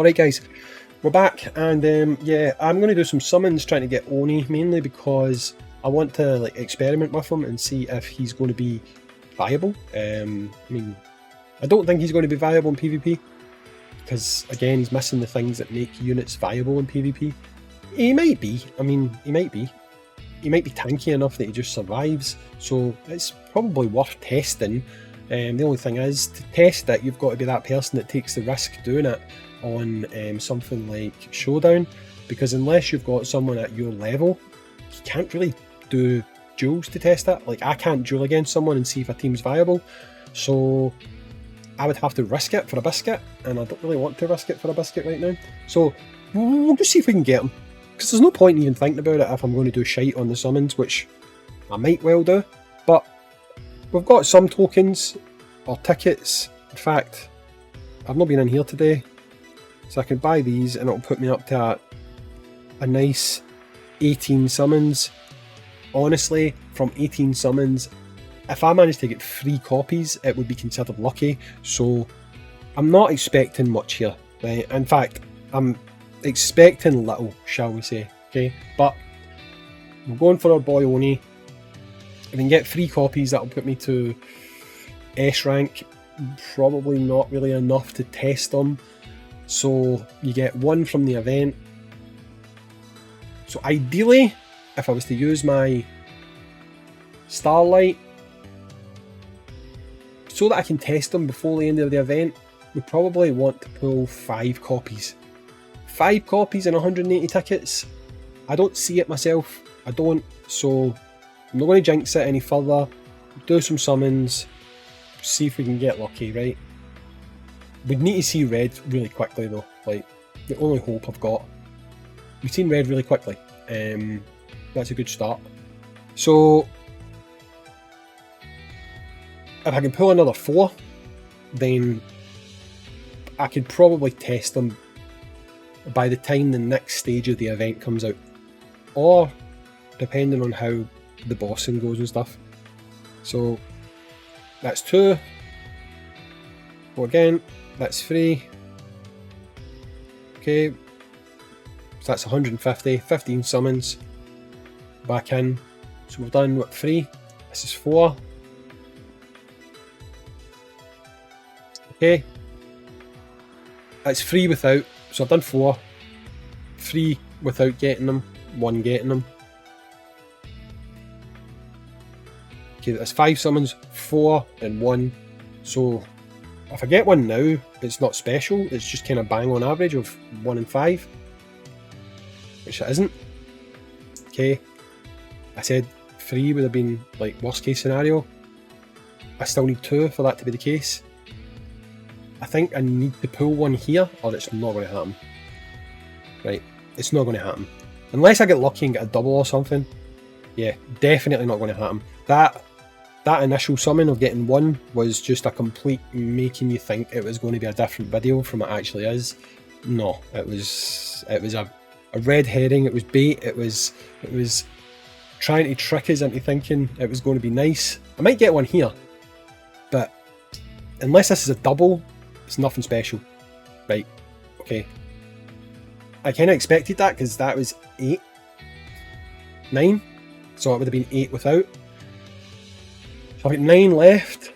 Alright guys, we're back, and yeah, I'm going to do some summons trying to get ONI, mainly because I want to like experiment with him and see if he's going to be viable. I mean, I don't think he's going to be viable in PvP, because again, he's missing the things that make units viable in PvP. He might be, I mean, he might be tanky enough that he just survives, so it's probably worth testing. The only thing is, to test it, you've got to be that person that takes the risk doing it on something like Showdown, because unless you've got someone at your level, you can't really do duels to test it. Like, I can't duel against someone and see if a team's viable, so I would have to risk it for a biscuit, and I don't really want to risk it for a biscuit right now. So we'll just see if we can get him, because there's no point in even thinking about it if I'm going to do shite on the summons, which I might well do. But we've got some tokens or tickets. In fact, I've not been in here today, so I can buy these and it'll put me up to a nice 18 summons. Honestly, from 18 summons, if I managed to get 3 copies, it would be considered lucky. So I'm not expecting much here, right? In fact, I'm expecting little, shall we say, okay? But we're going for our boy ONI. If I can get 3 copies, that'll put me to S rank. Probably not really enough to test them. So you get 1 from the event. So ideally, if I was to use my Starlight, so that I can test them before the end of the event, we probably want to pull 5 copies. 5 copies and 180 tickets. I don't see it myself. I don't. So I'm not going to jinx it any further. Do some summons. See if we can get lucky, right? We'd need to see red really quickly though. Like, the only hope I've got. We've seen red really quickly. That's a good start. So if I can pull another 4, then I could probably test them by the time the next stage of the event comes out, or depending on how the bossing goes and stuff. So that's 2. Go again. That's 3. Okay, so that's 150. 15 summons. Back in. So we've done what, 3? This is 4. Okay, that's 3 without, so I've done 4. 3 without getting them, 1 getting them. Okay, that's 5 summons, 4 and 1. So if I get 1 now, it's not special, it's just kind of bang on average of 1 and 5, which it isn't. Okay, I said 3 would have been like worst case scenario. I still need 2 for that to be the case. I think I need to pull 1 here, or it's not going to happen. Right, it's not going to happen. Unless I get lucky and get a double or something. Yeah, definitely not going to happen. That initial summon of getting 1 was just a complete making you think it was going to be a different video from it actually is. No, it was a red herring, it was bait, it was trying to trick us into thinking it was going to be nice. I might get 1 here, but unless this is a double, it's nothing special. Right, okay. I kind of expected that because that was 8. 9. So it would have been 8 without. So I've got 9 left.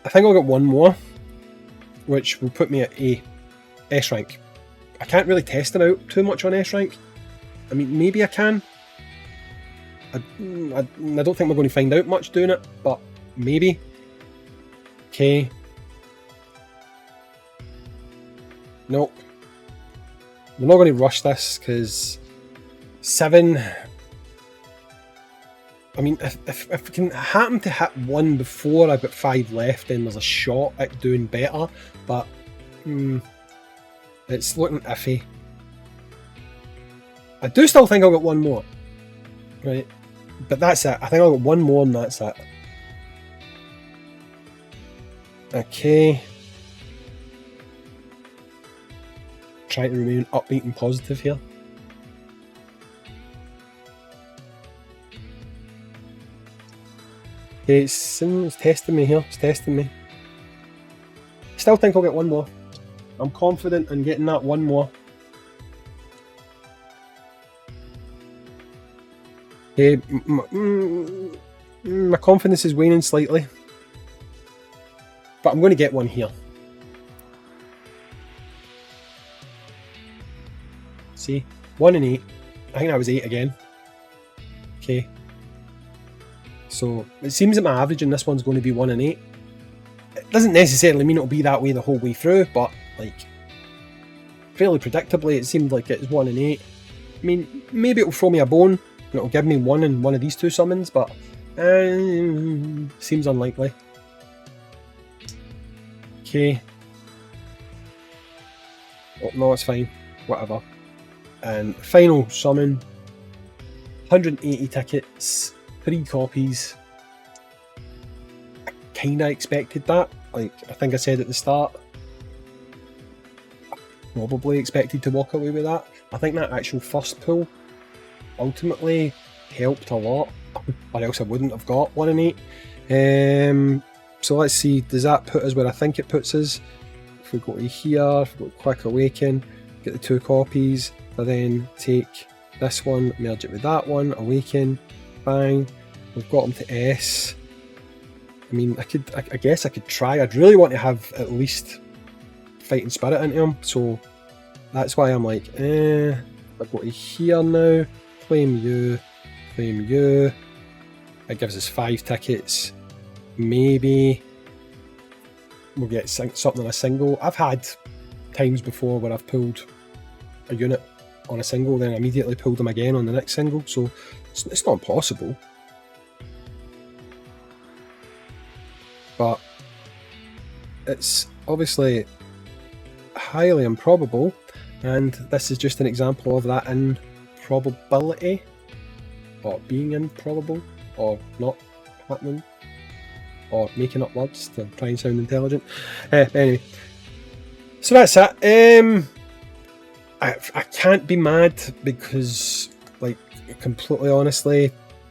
I think I'll get 1 more, which will put me at a S rank. I can't really test it out too much on S rank. I mean, maybe I can. I don't think we're going to find out much doing it, but maybe. Okay. Nope. We're not going to rush this because 7. I mean, if we can happen to hit 1 before I've got 5 left, then there's a shot at doing better. But it's looking iffy. I do still think I'll get 1 more, right? But that's it. I think I'll get 1 more and that's it. Okay. Trying to remain upbeat and positive here. Okay, it's testing me here. It's testing me. Still think I'll get 1 more. I'm confident in getting that one more. Okay, my confidence is waning slightly. But I'm going to get one here. See? 1 and 8. I think that was 8 again. Okay. So it seems that my average in this one's going to be 1 and 8. It doesn't necessarily mean it'll be that way the whole way through, but like fairly predictably it seemed like it's 1 and 8. I mean, maybe it'll throw me a bone and it'll give me 1 in one of these two summons, but seems unlikely. Okay. Oh, no, it's fine. Whatever. And final summon. 180 tickets. 3 copies. I kinda expected that. Like, I think I said at the start. I probably expected to walk away with that. I think that actual first pull ultimately helped a lot. Or else I wouldn't have got 1 and 8. So let's see, does that put us where I think it puts us? If we go to here, if we go to Quick Awaken, get the 2 copies, I then take this one, merge it with that one, Awaken, bang, we've got them to S. I mean, I guess I could try. I'd really want to have at least Fighting Spirit into them, so that's why I'm like, I go to here now, claim you, it gives us 5 tickets. Maybe we'll get something on a single. I've had times before where I've pulled a unit on a single, then immediately pulled them again on the next single, so it's not impossible. But it's obviously highly improbable, and this is just an example of that improbability, or being improbable, or not happening, or making up words to try and sound intelligent. Anyway, so that's it. I can't be mad because, like, completely honestly,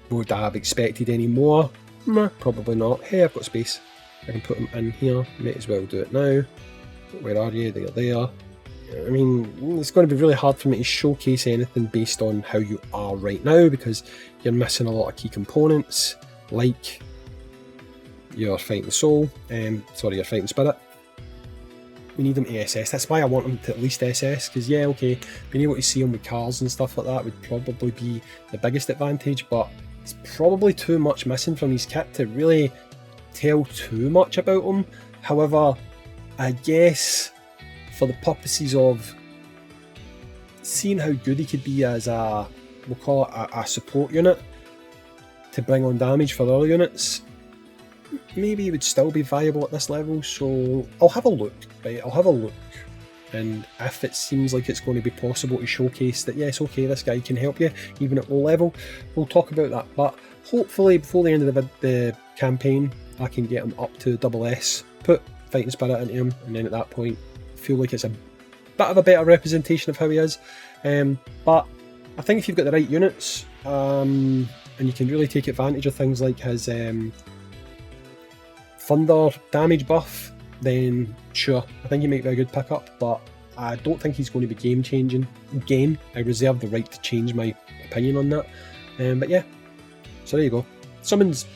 would I have expected any more? Nah, probably not. Hey, I've got space. I can put them in here. Might as well do it now. Where are you? They're there. I mean, it's going to be really hard for me to showcase anything based on how you are right now because you're missing a lot of key components, like your Fighting Soul, your Fighting Spirit. We need them to SS. That's why I want them to at least SS, because yeah, okay, being able to see them with cars and stuff like that would probably be the biggest advantage, but it's probably too much missing from his kit to really tell too much about him. However, I guess for the purposes of seeing how good he could be as a, we'll call it a support unit to bring on damage for other units, maybe he would still be viable at this level, so I'll have a look, right? I'll have a look, and if it seems like it's going to be possible to showcase that, yes, okay, this guy can help you, even at low level, we'll talk about that. But hopefully before the end of the campaign, I can get him up to SS, put Fighting Spirit into him, and then at that point, feel like it's a bit of a better representation of how he is. But I think if you've got the right units, and you can really take advantage of things like his Thunder damage buff, then sure, I think he might be a good pickup, but I don't think he's going to be game changing. Again, I reserve the right to change my opinion on that. But yeah, so there you go. Summons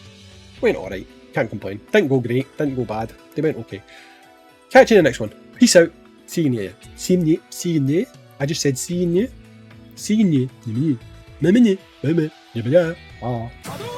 went alright, can't complain. Didn't go great, didn't go bad, they went okay. Catch you in the next one. Peace out. See you in you. See you in you. I just said see you in you. See you in you. Bye.